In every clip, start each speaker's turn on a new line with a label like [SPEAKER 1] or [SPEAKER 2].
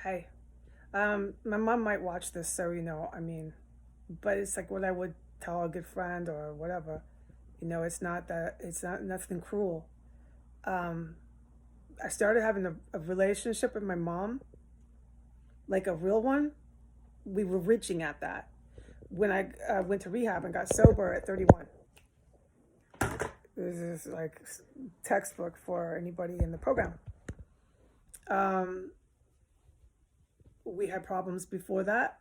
[SPEAKER 1] Hey, my mom might watch this, so but it's like what I would tell a good friend or whatever. It's not nothing cruel. Um, I started having a relationship with my mom, like a real one. We were reaching at that when I went to rehab and got sober at 31. This is like textbook for anybody in the program. Um, we had problems before that.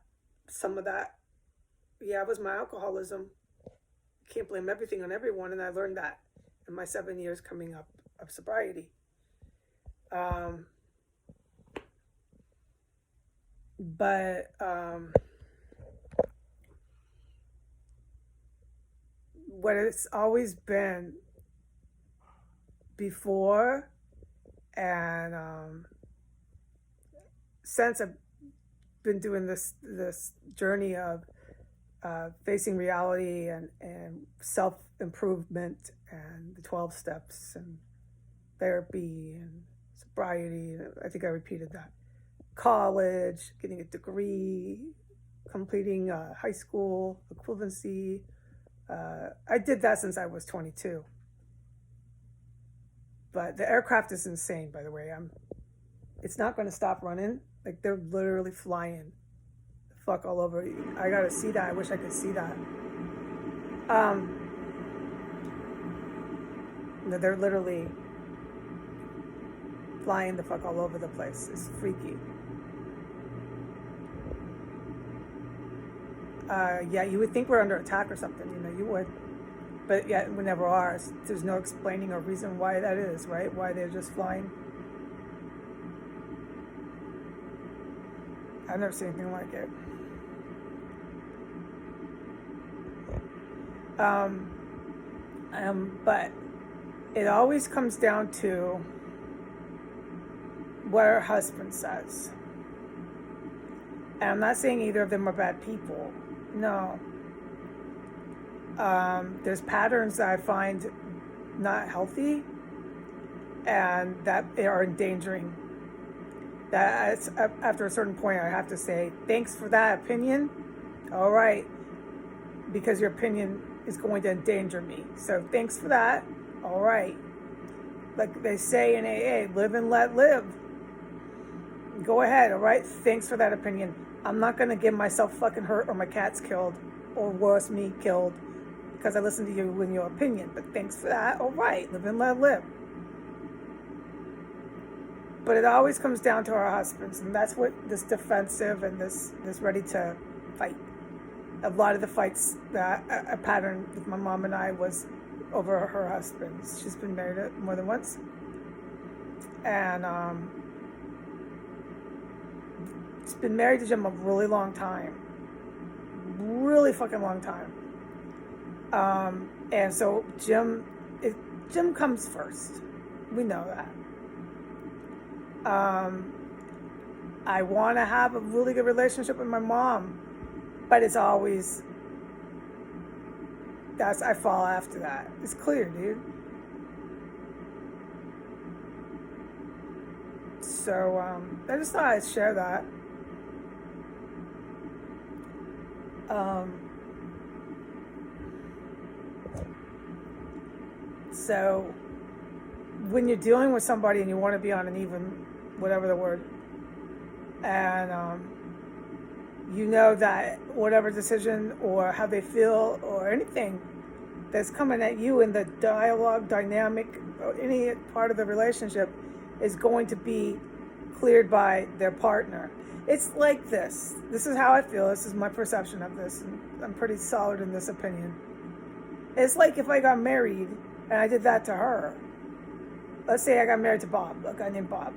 [SPEAKER 1] Some of that, yeah, was my alcoholism. Can't blame everything on everyone, and I learned that in my 7 years coming up of sobriety. Um, but what it's always been before, and since I've been doing this journey of facing reality and self improvement and the 12 steps and therapy and sobriety. I think I repeated that. College, getting a degree, completing high school equivalency. I did that since I was 22. But the aircraft is insane, by the way. It's not going to stop running. Like they're literally flying the fuck all over. I gotta see that. I wish I could see that. Um, they're literally flying the fuck all over the place. It's freaky. Yeah, you would think we're under attack or something. You would. But yet we never are. There's no explaining or reason why that is, right? Why they're just flying. I've never seen anything like it. But it always comes down to what her husband says. And I'm not saying either of them are bad people. No. There's patterns that I find not healthy and that are endangering. That after a certain point, I have to say, thanks for that opinion. All right. Because your opinion is going to endanger me. So thanks for that. All right. Like they say in AA, live and let live. Go ahead, all right? Thanks for that opinion. I'm not going to get myself fucking hurt or my cat's killed or worse, me killed because I listened to you and your opinion. But thanks for that. All right, live and let live. But it always comes down to our husbands, and that's what this defensive and this ready to fight. A lot of the fights that a pattern with my mom and I was over her husbands. She's been married more than once. And she's been married to Jim a really long time. Really fucking long time. And so Jim comes first. We know that. I want to have a really good relationship with my mom, but it's always I fall after that. It's clear, dude. So I just thought I'd share that. So when you're dealing with somebody and you want to be on an even, whatever the word, and you know that whatever decision or how they feel or anything that's coming at you in the dialogue, dynamic, or any part of the relationship is going to be cleared by their partner. It's like this. This is how I feel. This is my perception of this. And I'm pretty solid in this opinion. It's like if I got married and I did that to her. Let's say I got married to Bob, a guy named Bob.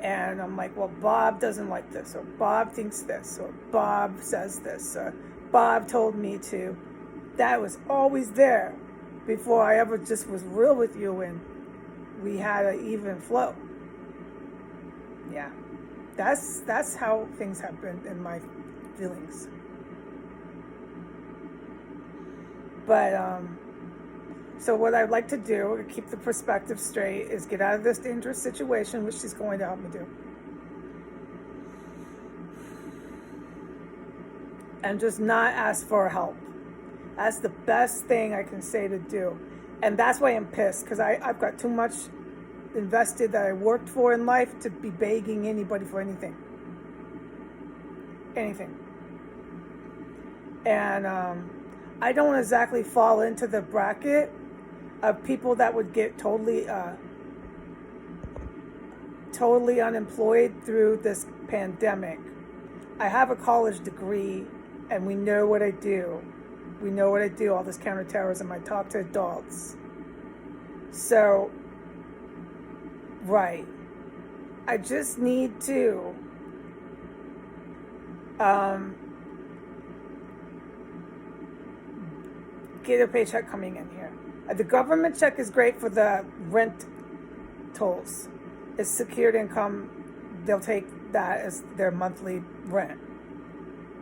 [SPEAKER 1] And I'm like, well, Bob doesn't like this, or Bob thinks this, or Bob says this, or Bob told me to. That was always there before I ever just was real with you and we had an even flow. Yeah. That's how things have been in my feelings. But so what I'd like to do to keep the perspective straight is get out of this dangerous situation, which she's going to help me do. and just not ask for help. That's the best thing I can say to do. And that's why I'm pissed, because I've got too much invested that I worked for in life to be begging anybody for anything. Anything. And I don't exactly fall into the bracket of people that would get totally unemployed through this pandemic. I have a college degree, and we know what I do. We know what I do, all this counterterrorism. I talk to adults. So, right. I just need to get a paycheck coming in here. The government check is great for the rent tolls. It's secured income. They'll take that as their monthly rent.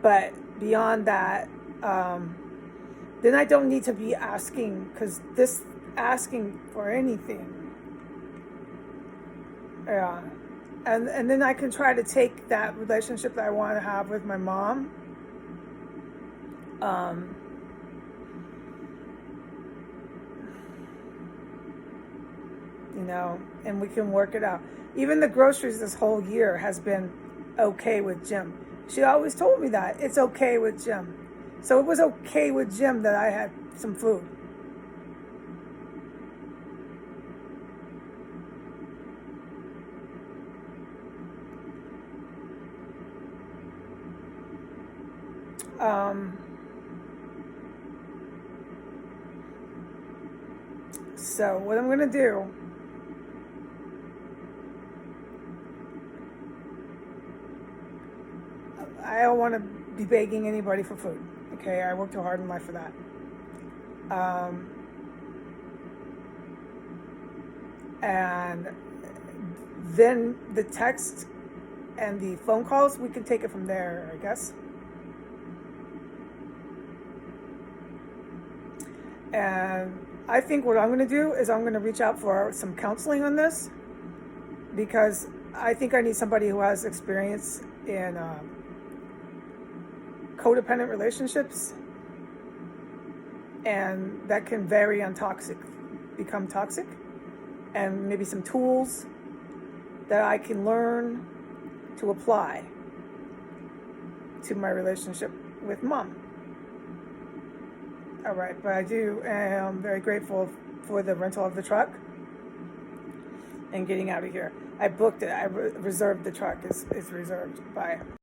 [SPEAKER 1] But beyond that, then I don't need to be asking, because this asking for anything. Yeah. And then I can try to take that relationship that I want to have with my mom. You know, and we can work it out. Even the groceries this whole year has been okay with Jim. She always told me that. It's okay with Jim. So it was okay with Jim that I had some food. So what I'm going to do, I don't want to be begging anybody for food. Okay, I worked too hard in life for that. And then the text and the phone calls, we can take it from there, I guess. And I think what I'm going to do is I'm going to reach out for some counseling on this, because I think I need somebody who has experience in codependent relationships, and that can vary on become toxic, and maybe some tools that I can learn to apply to my relationship with mom. All right, but I am very grateful for the rental of the truck and getting out of here. I booked it. I reserved the truck. It's reserved. Bye.